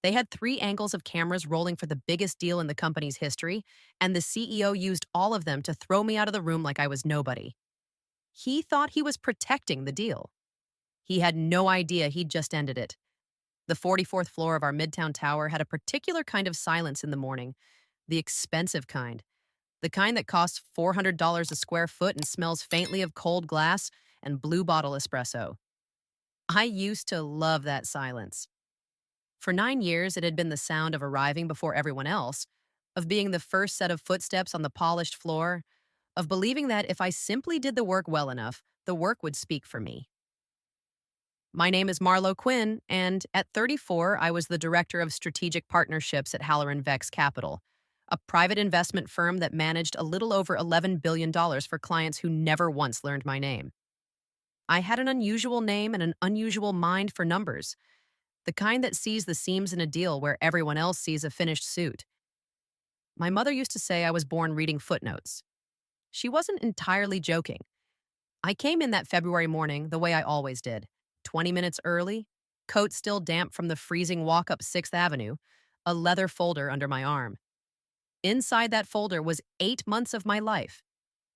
They had 3 angles of cameras rolling for the biggest deal in the company's history, and the CEO used all of them to throw me out of the room like I was nobody. He thought he was protecting the deal. He had no idea he'd just ended it. The 44th floor of our Midtown tower had a particular kind of silence in the morning, the expensive kind, the kind that costs $400 a square foot and smells faintly of cold glass and blue bottle espresso. I used to love that silence. For 9 years, it had been the sound of arriving before everyone else, of being the first set of footsteps on the polished floor, of believing that if I simply did the work well enough, the work would speak for me. My name is Marlowe Quinn, and at 34, I was the director of strategic partnerships at Halloran Vex Capital, a private investment firm that managed a little over $11 billion for clients who never once learned my name. I had an unusual name and an unusual mind for numbers, the kind that sees the seams in a deal where everyone else sees a finished suit. My mother used to say I was born reading footnotes. She wasn't entirely joking. I came in that February morning the way I always did, 20 minutes early, coat still damp from the freezing walk up 6th Avenue, a leather folder under my arm. Inside that folder was 8 months of my life,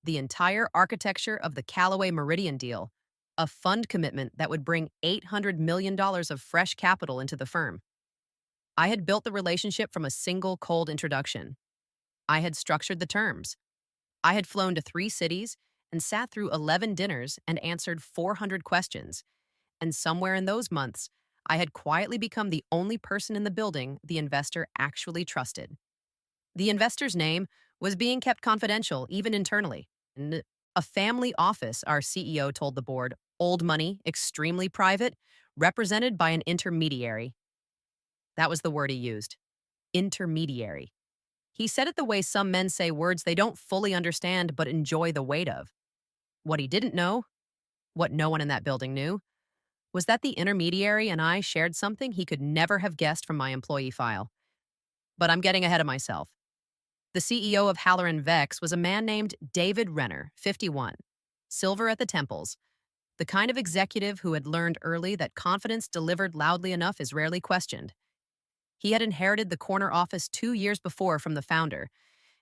the entire architecture of the Callaway Meridian deal, a fund commitment that would bring $800 million of fresh capital into the firm. I had built the relationship from a single cold introduction. I had structured the terms. I had flown to 3 cities and sat through 11 dinners and answered 400 questions. And somewhere in those months, I had quietly become the only person in the building the investor actually trusted. The investor's name was being kept confidential, even internally. And a family office, our CEO told the board, old money, extremely private, represented by an intermediary. That was the word he used. Intermediary. He said it the way some men say words they don't fully understand but enjoy the weight of. What he didn't know, what no one in that building knew, was that the intermediary and I shared something he could never have guessed from my employee file. But I'm getting ahead of myself. The CEO of Halloran Vex was a man named David Renner, 51, silver at the temples, the kind of executive who had learned early that confidence delivered loudly enough is rarely questioned. He had inherited the corner office 2 years before from the founder,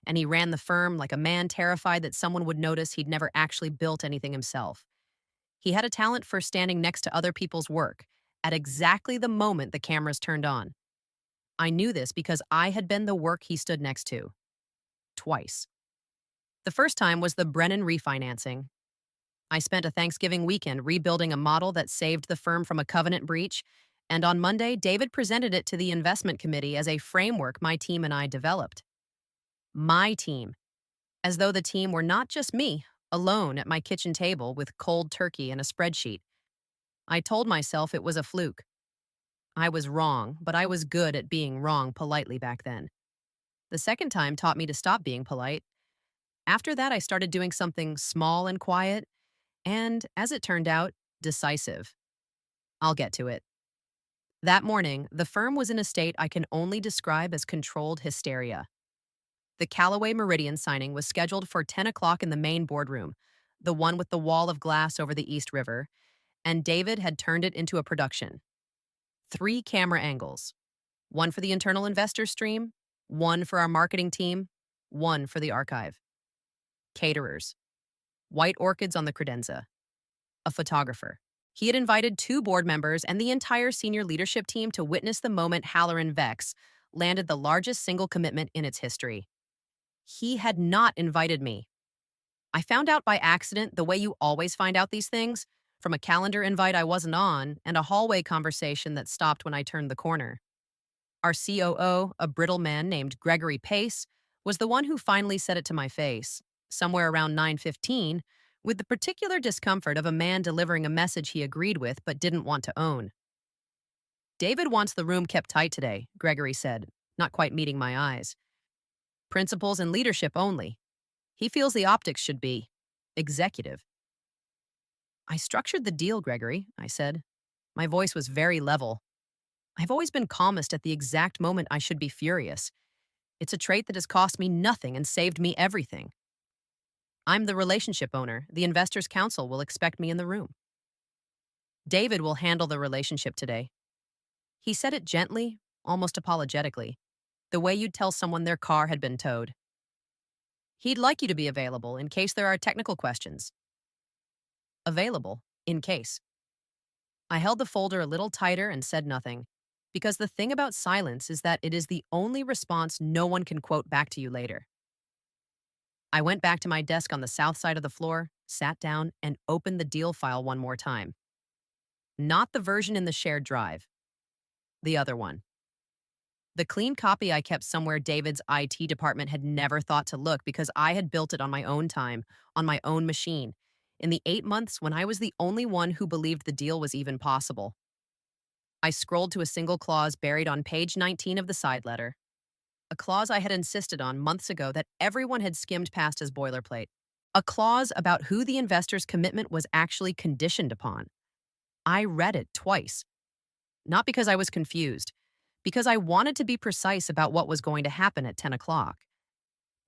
and he ran the firm like a man terrified that someone would notice he'd never actually built anything himself. He had a talent for standing next to other people's work at exactly the moment the cameras turned on. I knew this because I had been the work he stood next to. Twice. The first time was the Brennan refinancing. I spent a Thanksgiving weekend rebuilding a model that saved the firm from a covenant breach, and on Monday, David presented it to the investment committee as a framework my team and I developed. My team. As though the team were not just me, alone at my kitchen table with cold turkey and a spreadsheet. I told myself it was a fluke. I was wrong, but I was good at being wrong politely back then. The second time taught me to stop being polite. After that, I started doing something small and quiet, and, as it turned out, decisive. I'll get to it. That morning, the firm was in a state I can only describe as controlled hysteria. The Callaway Meridian signing was scheduled for 10 o'clock in the main boardroom, the one with the wall of glass over the East River, and David had turned it into a production. 3 camera angles. One for the internal investor stream, one for our marketing team, one for the archive. Caterers. White orchids on the credenza. A photographer. He had invited 2 board members and the entire senior leadership team to witness the moment Halloran Vex landed the largest single commitment in its history. He had not invited me. I found out by accident the way you always find out these things, from a calendar invite I wasn't on and a hallway conversation that stopped when I turned the corner. Our COO, a brittle man named Gregory Pace, was the one who finally said it to my face, somewhere around 9:15, with the particular discomfort of a man delivering a message he agreed with but didn't want to own. David wants the room kept tight today, Gregory said, not quite meeting my eyes. Principles and leadership only. He feels the optics should be executive. I structured the deal, Gregory, I said. My voice was very level. I've always been calmest at the exact moment I should be furious. It's a trait that has cost me nothing and saved me everything. I'm the relationship owner. The investors' council will expect me in the room. David will handle the relationship today. He said it gently, almost apologetically, the way you'd tell someone their car had been towed. He'd like you to be available in case there are technical questions. Available, in case. I held the folder a little tighter and said nothing, because the thing about silence is that it is the only response no one can quote back to you later. I went back to my desk on the south side of the floor, sat down, and opened the deal file one more time. Not the version in the shared drive, the other one. The clean copy I kept somewhere David's IT department had never thought to look because I had built it on my own time, on my own machine, in the 8 months when I was the only one who believed the deal was even possible. I scrolled to a single clause buried on page 19 of the side letter, a clause I had insisted on months ago that everyone had skimmed past as boilerplate, a clause about who the investor's commitment was actually conditioned upon. I read it twice, not because I was confused, because I wanted to be precise about what was going to happen at 10 o'clock.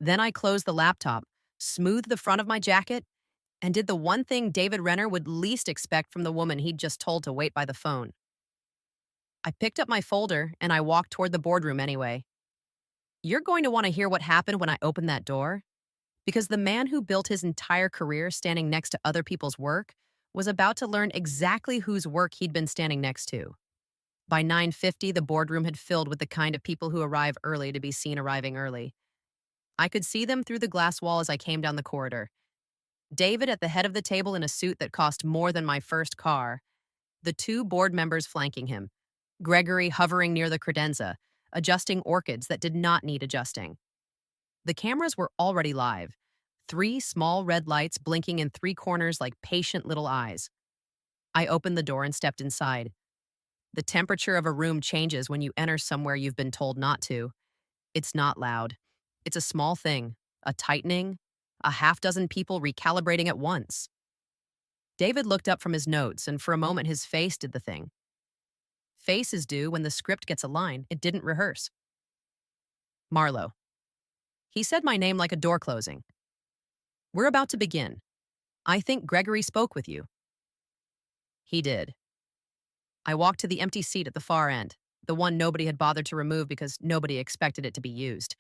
Then I closed the laptop, smoothed the front of my jacket, and did the one thing David Renner would least expect from the woman he'd just told to wait by the phone. I picked up my folder and I walked toward the boardroom anyway. You're going to want to hear what happened when I opened that door, because the man who built his entire career standing next to other people's work was about to learn exactly whose work he'd been standing next to. By 9:50, the boardroom had filled with the kind of people who arrive early to be seen arriving early. I could see them through the glass wall as I came down the corridor. David at the head of the table in a suit that cost more than my first car, the two board members flanking him, Gregory hovering near the credenza, adjusting orchids that did not need adjusting. The cameras were already live, 3 small red lights blinking in 3 corners like patient little eyes. I opened the door and stepped inside. The temperature of a room changes when you enter somewhere you've been told not to. It's not loud. It's a small thing, a tightening, a half dozen people recalibrating at once. David looked up from his notes, and for a moment his face did the thing. Faces do when the script gets a line it didn't rehearse. Marlowe. He said my name like a door closing. We're about to begin. I think Gregory spoke with you. He did. I walked to the empty seat at the far end, the one nobody had bothered to remove because nobody expected it to be used,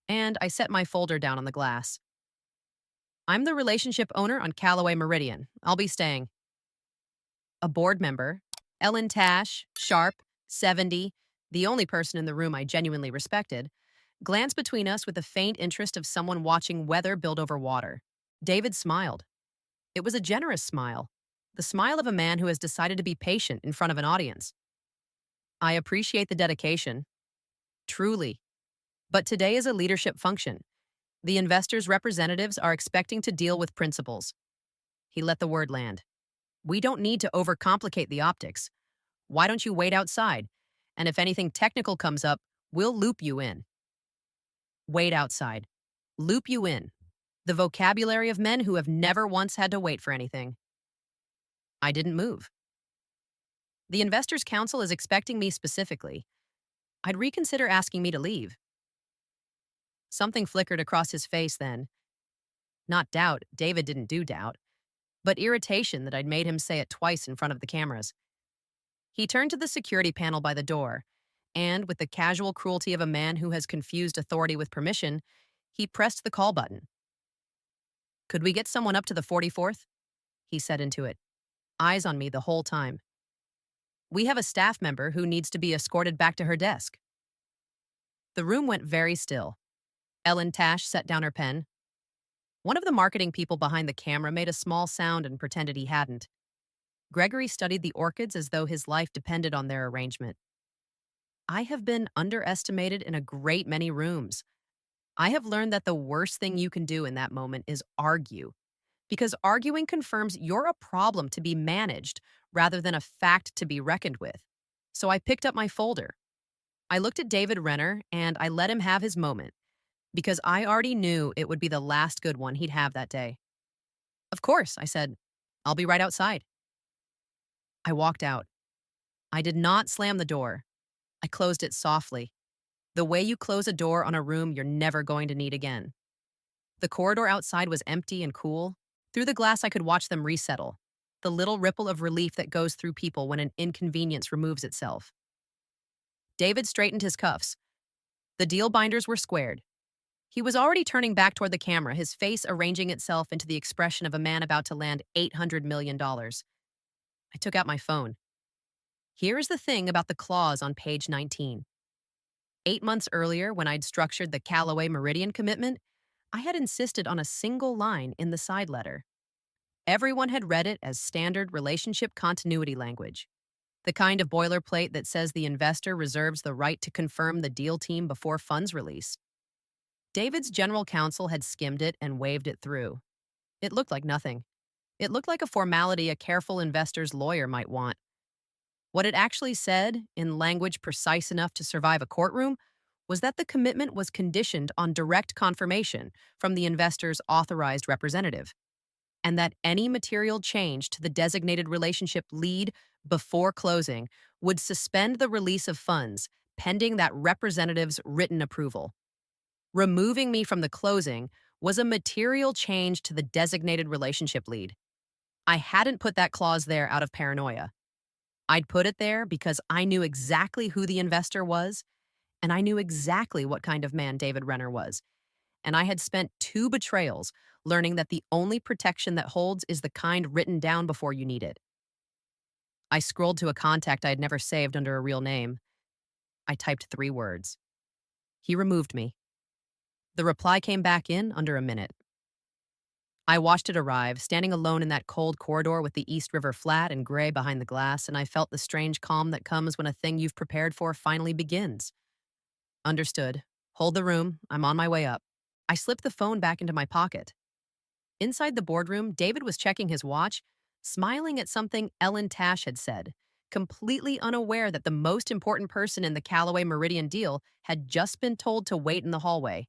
and I set my folder down on the glass. I'm the relationship owner on Callaway Meridian. I'll be staying. A board member, Ellen Tash, sharp, 70, the only person in the room I genuinely respected, glanced between us with the faint interest of someone watching weather build over water. David smiled. It was a generous smile, the smile of a man who has decided to be patient in front of an audience. I appreciate the dedication. Truly. But today is a leadership function. The investors' representatives are expecting to deal with principles. He let the word land. We don't need to overcomplicate the optics. Why don't you wait outside? And if anything technical comes up, we'll loop you in. Wait outside. Loop you in. The vocabulary of men who have never once had to wait for anything. I didn't move. The Investors' Council is expecting me specifically. I'd reconsider asking me to leave. Something flickered across his face then. Not doubt, David didn't do doubt, but irritation that I'd made him say it twice in front of the cameras. He turned to the security panel by the door, and, with the casual cruelty of a man who has confused authority with permission, he pressed the call button. Could we get someone up to the 44th? He said into it, eyes on me the whole time. We have a staff member who needs to be escorted back to her desk. The room went very still. Ellen Tash set down her pen. One of the marketing people behind the camera made a small sound and pretended he hadn't. Gregory studied the orchids as though his life depended on their arrangement. I have been underestimated in a great many rooms. I have learned that the worst thing you can do in that moment is argue, because arguing confirms you're a problem to be managed rather than a fact to be reckoned with. So I picked up my folder. I looked at David Renner and I let him have his moment, because I already knew it would be the last good one he'd have that day. Of course, I said. I'll be right outside. I walked out. I did not slam the door. I closed it softly, the way you close a door on a room you're never going to need again. The corridor outside was empty and cool. Through the glass I could watch them resettle, the little ripple of relief that goes through people when an inconvenience removes itself. David straightened his cuffs. The deal binders were squared. He was already turning back toward the camera, his face arranging itself into the expression of a man about to land $800 million. I took out my phone. Here is the thing about the clause on page 19. 8 months earlier, when I'd structured the Callaway Meridian commitment, I had insisted on a single line in the side letter. Everyone had read it as standard relationship continuity language, the kind of boilerplate that says the investor reserves the right to confirm the deal team before funds release. David's general counsel had skimmed it and waved it through. It looked like nothing. It looked like a formality a careful investor's lawyer might want. What it actually said, in language precise enough to survive a courtroom, was that the commitment was conditioned on direct confirmation from the investor's authorized representative, and that any material change to the designated relationship lead before closing would suspend the release of funds pending that representative's written approval. Removing me from the closing was a material change to the designated relationship lead. I hadn't put that clause there out of paranoia. I'd put it there because I knew exactly who the investor was, and I knew exactly what kind of man David Renner was. And I had spent 2 betrayals learning that the only protection that holds is the kind written down before you need it. I scrolled to a contact I had never saved under a real name. I typed 3 words. He removed me. The reply came back in under a minute. I watched it arrive, standing alone in that cold corridor with the East River flat and gray behind the glass, and I felt the strange calm that comes when a thing you've prepared for finally begins. Understood. Hold the room. I'm on my way up. I slipped the phone back into my pocket. Inside the boardroom, David was checking his watch, smiling at something Ellen Tash had said, completely unaware that the most important person in the Callaway Meridian deal had just been told to wait in the hallway,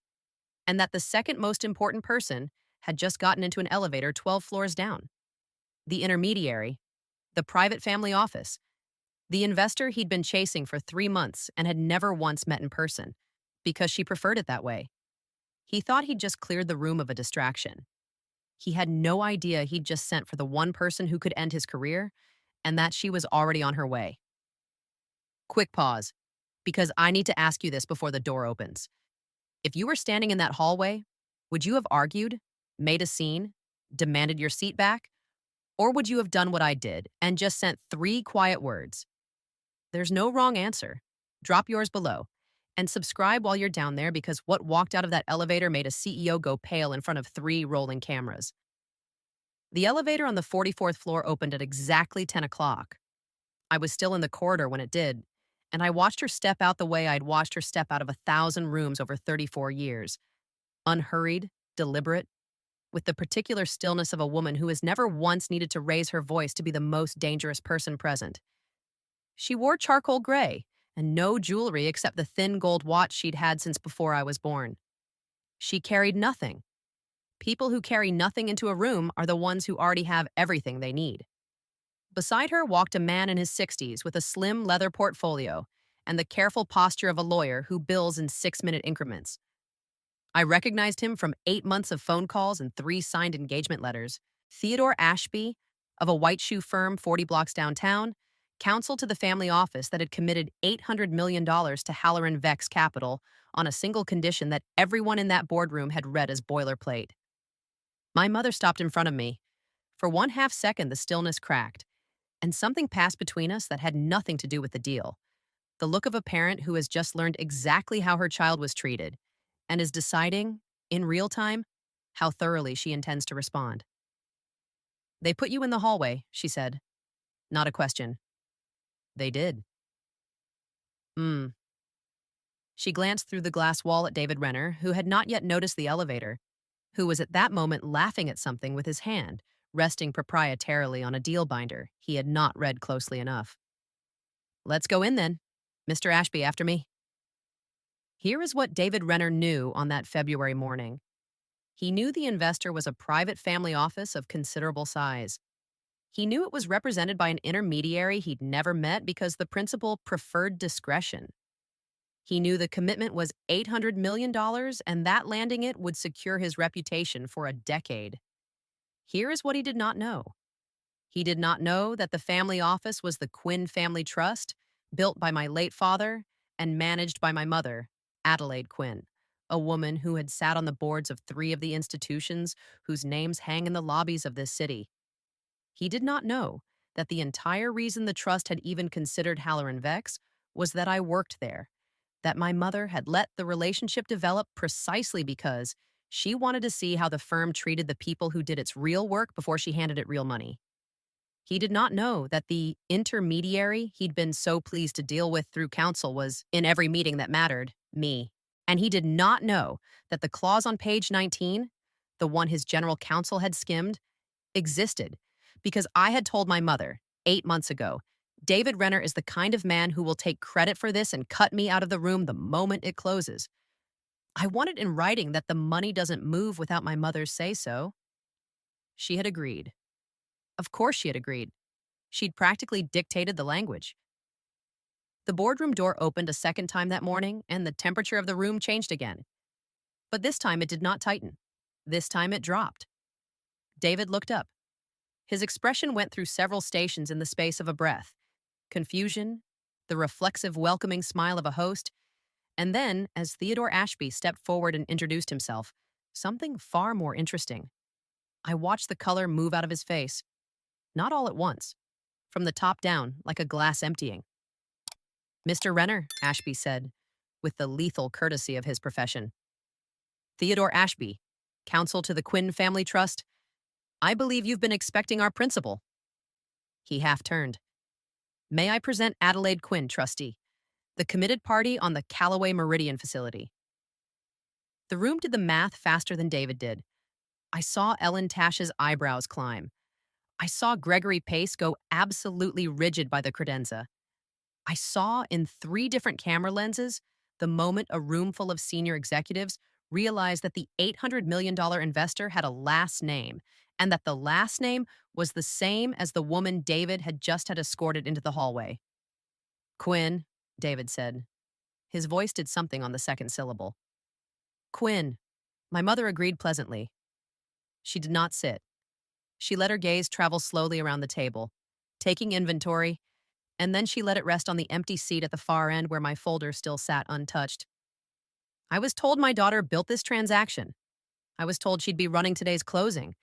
and that the second most important person had just gotten into an elevator 12 floors down. The intermediary, the private family office, the investor he'd been chasing for 3 months and had never once met in person, because she preferred it that way. He thought he'd just cleared the room of a distraction. He had no idea he'd just sent for the one person who could end his career, and that she was already on her way. Quick pause, because I need to ask you this before the door opens. If you were standing in that hallway, would you have argued, made a scene, demanded your seat back? Or would you have done what I did and just sent 3 quiet words? There's no wrong answer. Drop yours below. And subscribe while you're down there, because what walked out of that elevator made a CEO go pale in front of 3 rolling cameras. The elevator on the 44th floor opened at exactly 10 o'clock. I was still in the corridor when it did, and I watched her step out the way I'd watched her step out of 1,000 rooms over 34 years. Unhurried, deliberate, with the particular stillness of a woman who has never once needed to raise her voice to be the most dangerous person present. She wore charcoal gray, and no jewelry except the thin gold watch she'd had since before I was born. She carried nothing. People who carry nothing into a room are the ones who already have everything they need. Beside her walked a man in his 60s with a slim leather portfolio and the careful posture of a lawyer who bills in 6-minute increments. I recognized him from 8 months of phone calls and 3 signed engagement letters. Theodore Ashby, of a white shoe firm 40 blocks downtown, counsel to the family office that had committed $800 million to Halloran Vex Capital on a single condition that everyone in that boardroom had read as boilerplate. My mother stopped in front of me. For 1/2 second, the stillness cracked, and something passed between us that had nothing to do with the deal. The look of a parent who has just learned exactly how her child was treated and is deciding, in real time, how thoroughly she intends to respond. "They put you in the hallway," she said. Not a question. "They did." Hmm. She glanced through the glass wall at David Renner, who had not yet noticed the elevator, who was at that moment laughing at something with his hand, resting proprietarily on a deal binder he had not read closely enough. "Let's go in then. Mr. Ashby, after me." Here is what David Renner knew on that February morning. He knew the investor was a private family office of considerable size. He knew it was represented by an intermediary he'd never met because the principal preferred discretion. He knew the commitment was $800 million and that landing it would secure his reputation for a decade. Here is what he did not know. He did not know that the family office was the Quinn Family Trust, built by my late father and managed by my mother, Adelaide Quinn, a woman who had sat on the boards of three of the institutions whose names hang in the lobbies of this city. He did not know that the entire reason the trust had even considered Halloran Vex was that I worked there, that my mother had let the relationship develop precisely because she wanted to see how the firm treated the people who did its real work before she handed it real money. He did not know that the intermediary he'd been so pleased to deal with through counsel was, in every meeting that mattered, me. And he did not know that the clause on page 19, the one his general counsel had skimmed, existed because I had told my mother 8 months ago, David Renner is the kind of man who will take credit for this and cut me out of the room the moment it closes. I wanted in writing that the money doesn't move without my mother's say so. She had agreed. Of course she had agreed. She'd practically dictated the language. The boardroom door opened a second time that morning, and the temperature of the room changed again. But this time it did not tighten. This time it dropped. David looked up. His expression went through several stations in the space of a breath. Confusion, the reflexive, welcoming smile of a host, and then, as Theodore Ashby stepped forward and introduced himself, something far more interesting. I watched the color move out of his face. Not all at once. From the top down, like a glass emptying. Mr. Renner, Ashby said, with the lethal courtesy of his profession. Theodore Ashby, counsel to the Quinn Family Trust. I believe you've been expecting our principal. He half turned. May I present Adelaide Quinn, trustee, the committed party on the Callaway Meridian facility. The room did the math faster than David did. I saw Ellen Tash's eyebrows climb. I saw Gregory Pace go absolutely rigid by the credenza. I saw in 3 different camera lenses the moment a room full of senior executives realized that the $800 million investor had a last name, and that the last name was the same as the woman David had just had escorted into the hallway. Quinn, David said. His voice did something on the second syllable. Quinn. My mother agreed pleasantly. She did not sit. She let her gaze travel slowly around the table, taking inventory, and then she let it rest on the empty seat at the far end where my folder still sat untouched. I was told my daughter built this transaction. I was told she'd be running today's closing.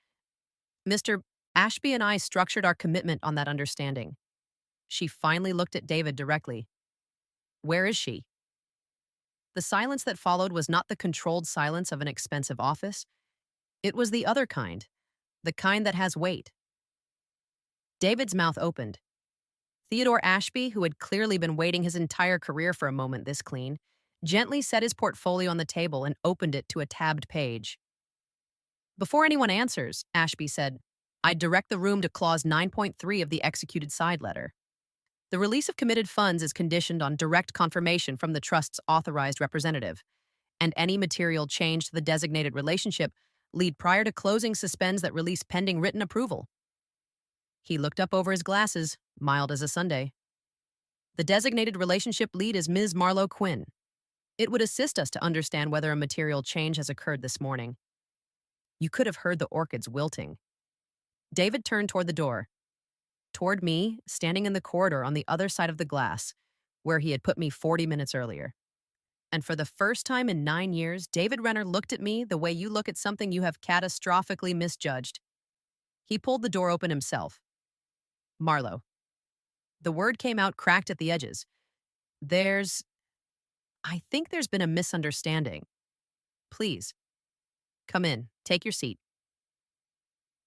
Mr. Ashby and I structured our commitment on that understanding. She finally looked at David directly. Where is she? The silence that followed was not the controlled silence of an expensive office. It was the other kind, the kind that has weight. David's mouth opened. Theodore Ashby, who had clearly been waiting his entire career for a moment this clean, gently set his portfolio on the table and opened it to a tabbed page. Before anyone answers, Ashby said, I direct the room to clause 9.3 of the executed side letter. The release of committed funds is conditioned on direct confirmation from the trust's authorized representative, and any material change to the designated relationship lead prior to closing suspends that release pending written approval. He looked up over his glasses, mild as a Sunday. The designated relationship lead is Ms. Marlowe Quinn. It would assist us to understand whether a material change has occurred this morning. You could have heard the orchids wilting. David turned toward the door. Toward me, standing in the corridor on the other side of the glass, where he had put me 40 minutes earlier. And for the first time in 9 years, David Renner looked at me the way you look at something you have catastrophically misjudged. He pulled the door open himself. Marlowe. The word came out cracked at the edges. I think there's been a misunderstanding. Please, come in, take your seat.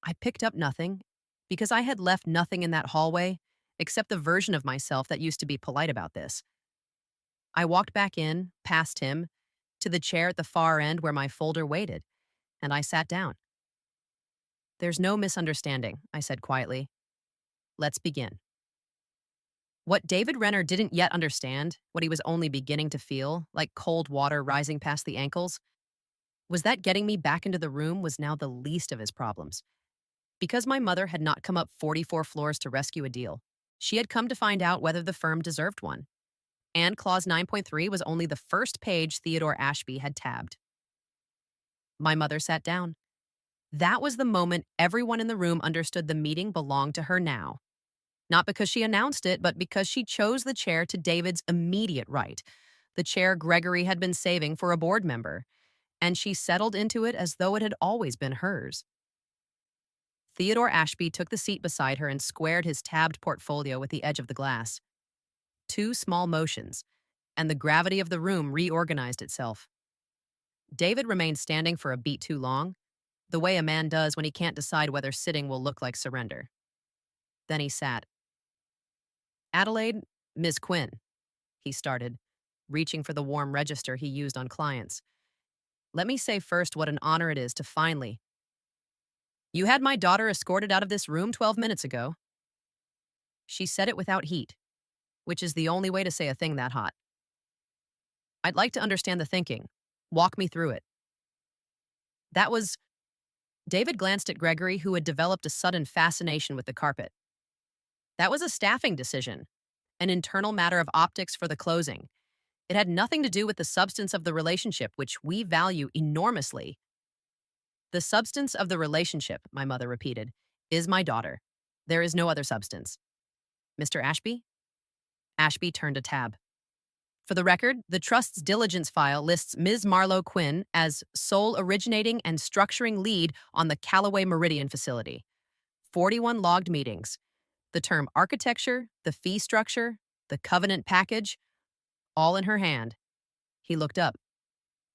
I picked up nothing, because I had left nothing in that hallway except the version of myself that used to be polite about this. I walked back in, past him, to the chair at the far end where my folder waited, and I sat down. There's no misunderstanding, I said quietly. Let's begin. What David Renner didn't yet understand, what he was only beginning to feel, like cold water rising past the ankles, was that getting me back into the room was now the least of his problems. Because my mother had not come up 44 floors to rescue a deal, she had come to find out whether the firm deserved one. And Clause 9.3 was only the first page Theodore Ashby had tabbed. My mother sat down. That was the moment everyone in the room understood the meeting belonged to her now. Not because she announced it, but because she chose the chair to David's immediate right, the chair Gregory had been saving for a board member, and she settled into it as though it had always been hers. Theodore Ashby took the seat beside her and squared his tabbed portfolio with the edge of the glass. Two small motions, and the gravity of the room reorganized itself. David remained standing for a beat too long, the way a man does when he can't decide whether sitting will look like surrender. Then he sat. Adelaide, Ms. Quinn, he started, reaching for the warm register he used on clients. Let me say first what an honor it is to finally. You had my daughter escorted out of this room 12 minutes ago. She said it without heat, which is the only way to say a thing that hot. I'd like to understand the thinking. Walk me through it. That was. David glanced at Gregory, who had developed a sudden fascination with the carpet. That was a staffing decision, an internal matter of optics for the closing. It had nothing to do with the substance of the relationship, which we value enormously. The substance of the relationship, my mother repeated, is my daughter. There is no other substance. Mr. Ashby? Ashby turned a tab. For the record, the Trust's diligence file lists Ms. Marlowe Quinn as sole originating and structuring lead on the Callaway Meridian facility. 41 logged meetings. The term architecture, the fee structure, the covenant package, all in her hand. He looked up.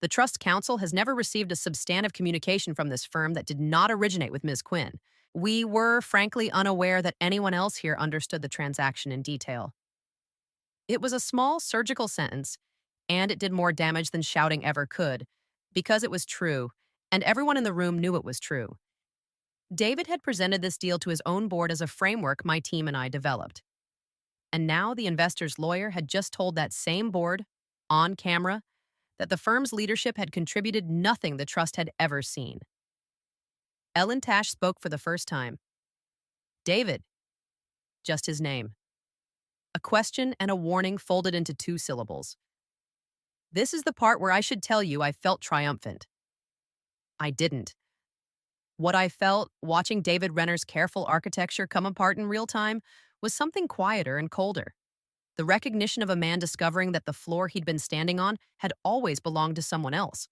The Trust Council has never received a substantive communication from this firm that did not originate with Ms. Quinn. We were, frankly, unaware that anyone else here understood the transaction in detail. It was a small surgical sentence, and it did more damage than shouting ever could, because it was true, and everyone in the room knew it was true. David had presented this deal to his own board as a framework my team and I developed. And now the investor's lawyer had just told that same board, on camera, that the firm's leadership had contributed nothing the Trust had ever seen. Ellen Tash spoke for the first time. David. Just his name. A question and a warning folded into 2 syllables. This is the part where I should tell you I felt triumphant. I didn't. What I felt, watching David Renner's careful architecture come apart in real time, was something quieter and colder. The recognition of a man discovering that the floor he'd been standing on had always belonged to someone else.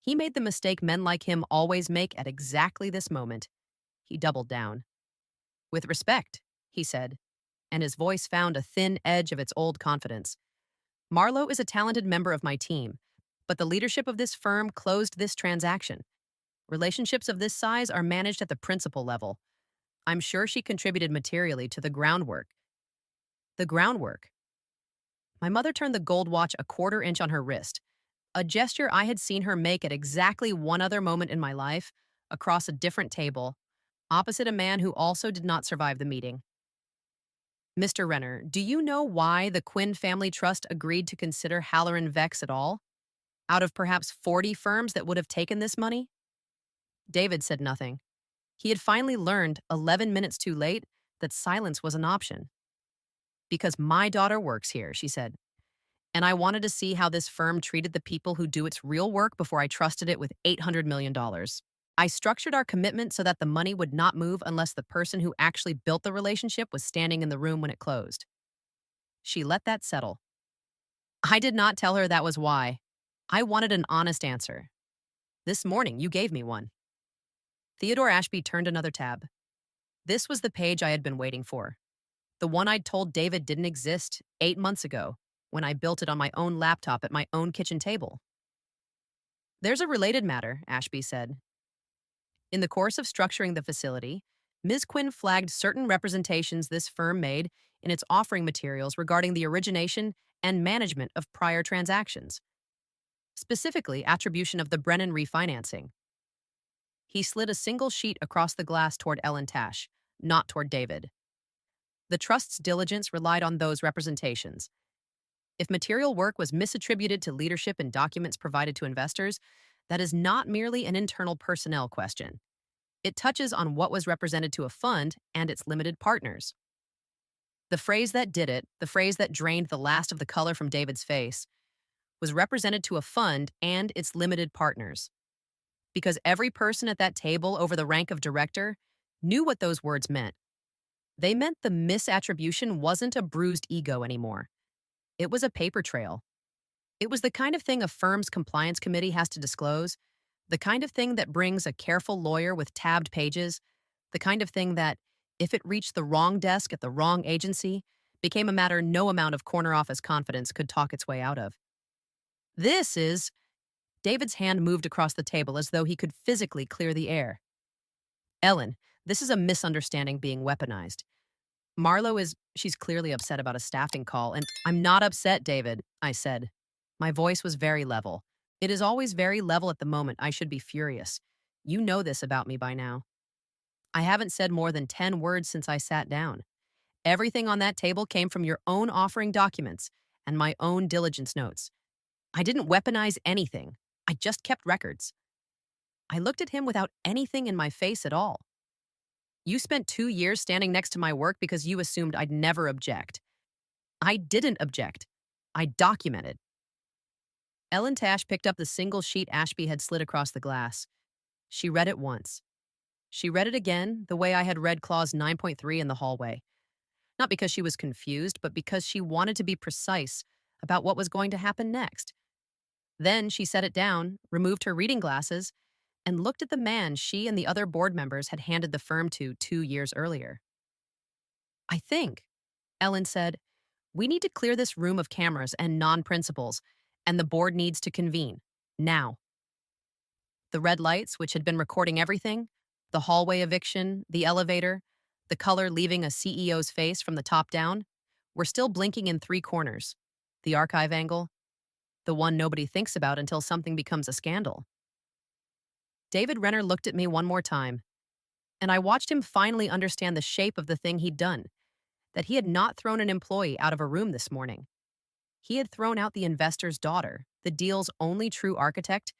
He made the mistake men like him always make at exactly this moment. He doubled down. With respect, he said, and his voice found a thin edge of its old confidence. Marlowe is a talented member of my team, but the leadership of this firm closed this transaction. Relationships of this size are managed at the principal level. I'm sure she contributed materially to the groundwork. The groundwork. My mother turned the gold watch a quarter inch on her wrist, a gesture I had seen her make at exactly one other moment in my life, across a different table, opposite a man who also did not survive the meeting. Mr. Renner, do you know why the Quinn Family Trust agreed to consider Halloran Vex at all? Out of perhaps 40 firms that would have taken this money? David said nothing. He had finally learned, 11 minutes too late, that silence was an option. Because my daughter works here, she said. And I wanted to see how this firm treated the people who do its real work before I trusted it with $800 million. I structured our commitment so that the money would not move unless the person who actually built the relationship was standing in the room when it closed. She let that settle. I did not tell her that was why. I wanted an honest answer. This morning, you gave me one. Theodore Ashby turned another tab. This was the page I had been waiting for. The one I'd told David didn't exist 8 months ago, when I built it on my own laptop at my own kitchen table. There's a related matter, Ashby said. In the course of structuring the facility, Ms. Quinn flagged certain representations this firm made in its offering materials regarding the origination and management of prior transactions, specifically attribution of the Brennan refinancing. He slid a single sheet across the glass toward Ellen Tash, not toward David. The Trust's diligence relied on those representations. If material work was misattributed to leadership in documents provided to investors, that is not merely an internal personnel question. It touches on what was represented to a fund and its limited partners. The phrase that did it, the phrase that drained the last of the color from David's face, was represented to a fund and its limited partners. Because every person at that table over the rank of director knew what those words meant. They meant the misattribution wasn't a bruised ego anymore. It was a paper trail. It was the kind of thing a firm's compliance committee has to disclose, the kind of thing that brings a careful lawyer with tabbed pages, the kind of thing that, if it reached the wrong desk at the wrong agency, became a matter no amount of corner office confidence could talk its way out of. This is. David's hand moved across the table as though he could physically clear the air. Ellen, this is a misunderstanding being weaponized. Marlowe is. She's clearly upset about a staffing call, and I'm not upset, David, I said. My voice was very level. It is always very level at the moment. I should be furious. You know this about me by now. I haven't said more than 10 words since I sat down. Everything on that table came from your own offering documents and my own diligence notes. I didn't weaponize anything. I just kept records. I looked at him without anything in my face at all. You spent 2 years standing next to my work because you assumed I'd never object. I didn't object. I documented. Ellen Tash picked up the single sheet Ashby had slid across the glass. She read it once. She read it again, the way I had read Clause 9.3 in the hallway. Not because she was confused, but because she wanted to be precise about what was going to happen next. Then she set it down, removed her reading glasses, and looked at the man she and the other board members had handed the firm to 2 years earlier. I think, Ellen said, we need to clear this room of cameras and non-principals, and the board needs to convene. Now. The red lights, which had been recording everything, the hallway eviction, the elevator, the color leaving a CEO's face from the top down, were still blinking in 3 corners. The archive angle, the one nobody thinks about until something becomes a scandal. David Renner looked at me one more time, and I watched him finally understand the shape of the thing he'd done, that he had not thrown an employee out of a room this morning. He had thrown out the investor's daughter, the deal's only true architect,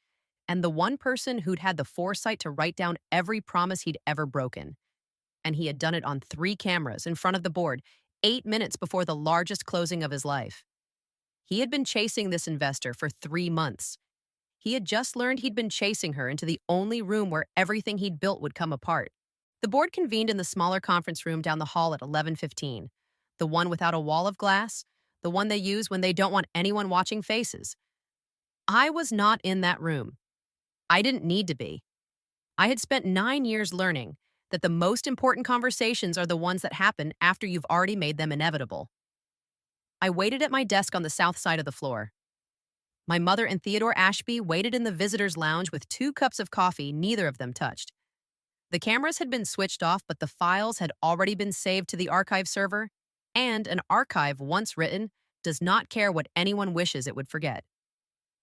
and the one person who'd had the foresight to write down every promise he'd ever broken. And he had done it on 3 cameras in front of the board, 8 minutes before the largest closing of his life. He had been chasing this investor for 3 months. He had just learned he'd been chasing her into the only room where everything he'd built would come apart. The board convened in the smaller conference room down the hall at 11:15, the one without a wall of glass, the one they use when they don't want anyone watching faces. I was not in that room. I didn't need to be. I had spent 9 years learning that the most important conversations are the ones that happen after you've already made them inevitable. I waited at my desk on the south side of the floor. My mother and Theodore Ashby waited in the visitors' lounge with 2 cups of coffee neither of them touched. The cameras had been switched off, but the files had already been saved to the archive server, and an archive once written does not care what anyone wishes it would forget.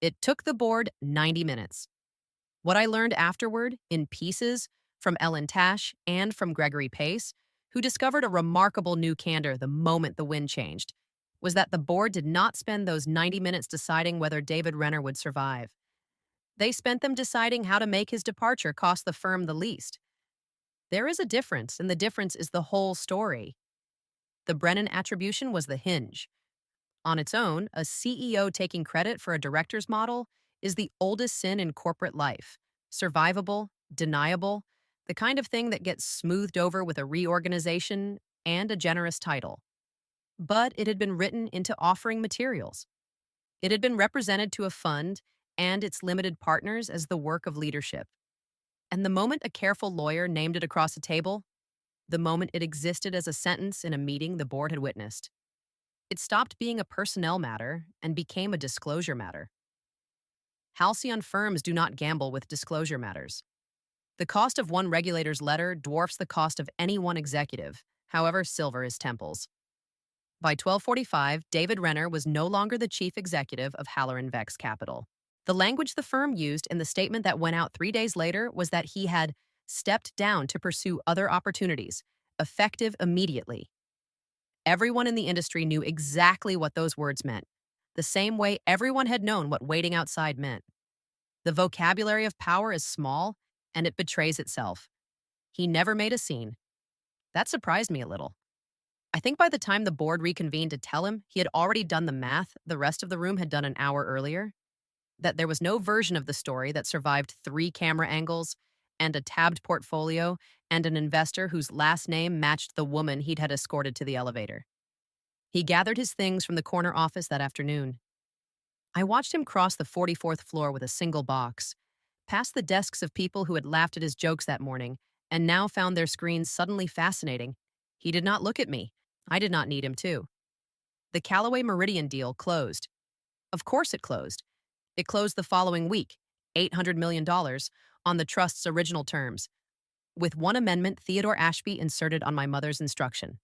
It took the board 90 minutes. What I learned afterward, in pieces, from Ellen Tash and from Gregory Pace, who discovered a remarkable new candor the moment the wind changed, was that the board did not spend those 90 minutes deciding whether David Renner would survive. They spent them deciding how to make his departure cost the firm the least. There is a difference, and the difference is the whole story. The Brennan attribution was the hinge. On its own, a CEO taking credit for a director's model is the oldest sin in corporate life. Survivable, deniable, the kind of thing that gets smoothed over with a reorganization and a generous title. But it had been written into offering materials. It had been represented to a fund and its limited partners as the work of leadership. And the moment a careful lawyer named it across a table, the moment it existed as a sentence in a meeting the board had witnessed, it stopped being a personnel matter and became a disclosure matter. Halcyon firms do not gamble with disclosure matters. The cost of one regulator's letter dwarfs the cost of any one executive, however silver his temples. By 1245, David Renner was no longer the chief executive of Halloran Vex Capital. The language the firm used in the statement that went out 3 days later was that he had stepped down to pursue other opportunities, effective immediately. Everyone in the industry knew exactly what those words meant, the same way everyone had known what waiting outside meant. The vocabulary of power is small, and it betrays itself. He never made a scene. That surprised me a little. I think by the time the board reconvened to tell him he had already done the math the rest of the room had done an hour earlier, that there was no version of the story that survived 3 camera angles and a tabbed portfolio and an investor whose last name matched the woman he'd had escorted to the elevator. He gathered his things from the corner office that afternoon. I watched him cross the 44th floor with a single box, past the desks of people who had laughed at his jokes that morning and now found their screens suddenly fascinating. He did not look at me. I did not need him to. The Callaway Meridian deal closed. Of course it closed. It closed the following week, $800 million, on the trust's original terms, with one amendment Theodore Ashby inserted on my mother's instruction.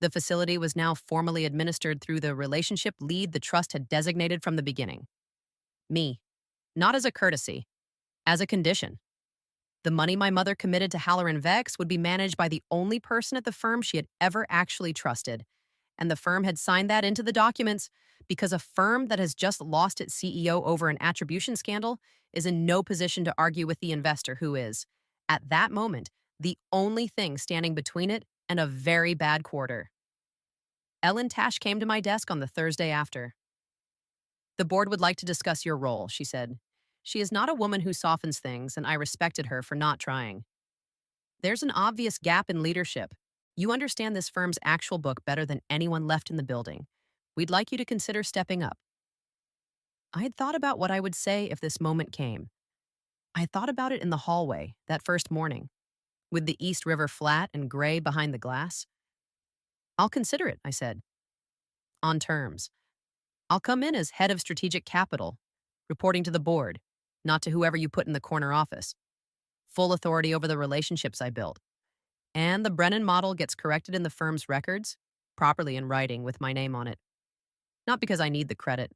The facility was now formally administered through the relationship lead the trust had designated from the beginning. Me. Not as a courtesy, as a condition. The money my mother committed to Halloran Vex would be managed by the only person at the firm she had ever actually trusted. And the firm had signed that into the documents because a firm that has just lost its CEO over an attribution scandal is in no position to argue with the investor who is, at that moment, the only thing standing between it and a very bad quarter. Ellen Tash came to my desk on the Thursday after. "The board would like to discuss your role," she said. "She is not a woman who softens things, and I respected her for not trying. There's an obvious gap in leadership. You understand this firm's actual book better than anyone left in the building. We'd like you to consider stepping up." I had thought about what I would say if this moment came. I had thought about it in the hallway that first morning, with the East River flat and gray behind the glass. "I'll consider it," I said. "On terms. I'll come in as head of strategic capital, reporting to the board, not to whoever you put in the corner office. Full authority over the relationships I built. And the Brennan model gets corrected in the firm's records, properly in writing with my name on it. Not because I need the credit."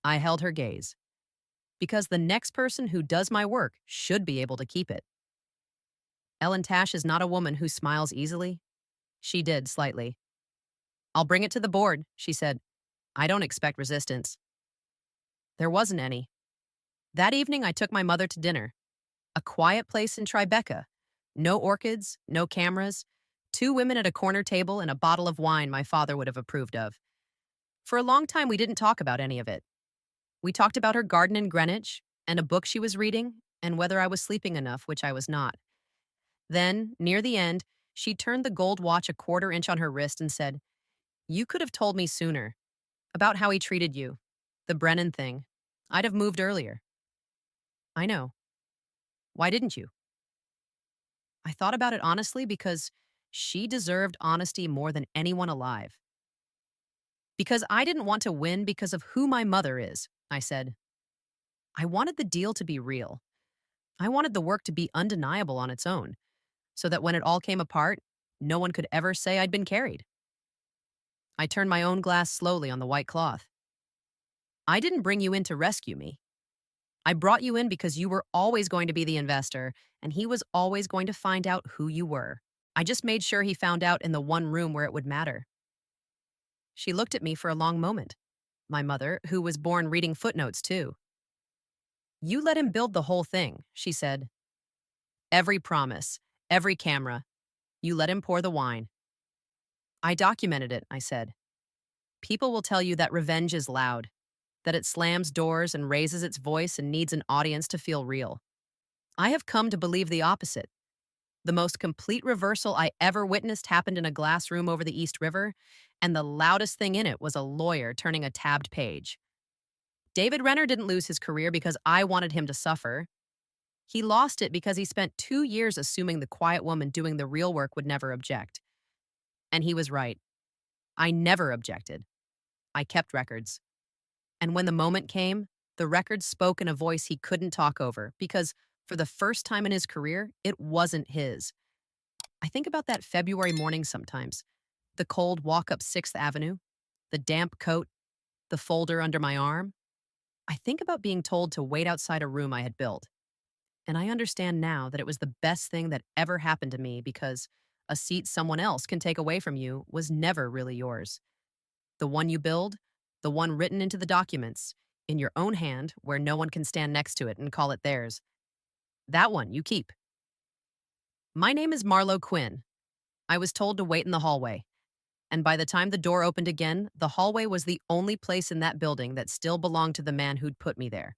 I held her gaze. "Because the next person who does my work should be able to keep it." Ellen Tash is not a woman who smiles easily. She did, slightly. "I'll bring it to the board," she said. "I don't expect resistance." There wasn't any. That evening, I took my mother to dinner. A quiet place in Tribeca. No orchids, no cameras, two women at a corner table and a bottle of wine my father would have approved of. For a long time, we didn't talk about any of it. We talked about her garden in Greenwich, and a book she was reading, and whether I was sleeping enough, which I was not. Then, near the end, she turned the gold watch a quarter inch on her wrist and said, "You could have told me sooner. About how he treated you. The Brennan thing. I'd have moved earlier." "I know. Why didn't you?" I thought about it honestly because she deserved honesty more than anyone alive. "Because I didn't want to win because of who my mother is," I said. "I wanted the deal to be real. I wanted the work to be undeniable on its own, so that when it all came apart, no one could ever say I'd been carried." I turned my own glass slowly on the white cloth. "I didn't bring you in to rescue me. I brought you in because you were always going to be the investor, and he was always going to find out who you were. I just made sure he found out in the one room where it would matter." She looked at me for a long moment. My mother, who was born reading footnotes too. "You let him build the whole thing," she said. "Every promise, every camera. You let him pour the wine." "I documented it," I said. "People will tell you that revenge is loud, that it slams doors and raises its voice and needs an audience to feel real. I have come to believe the opposite. The most complete reversal I ever witnessed happened in a glass room over the East River, and the loudest thing in it was a lawyer turning a tabbed page. David Renner didn't lose his career because I wanted him to suffer. He lost it because he spent 2 years assuming the quiet woman doing the real work would never object. And he was right. I never objected. I kept records. And when the moment came, the records spoke in a voice he couldn't talk over because, for the first time in his career, it wasn't his. I think about that February morning sometimes. The cold walk up 6th Avenue, the damp coat, the folder under my arm. I think about being told to wait outside a room I had built. And I understand now that it was the best thing that ever happened to me because a seat someone else can take away from you was never really yours. The one you build, the one written into the documents, in your own hand where no one can stand next to it and call it theirs. That one you keep. My name is Marlowe Quinn. I was told to wait in the hallway. And by the time the door opened again, the hallway was the only place in that building that still belonged to the man who'd put me there.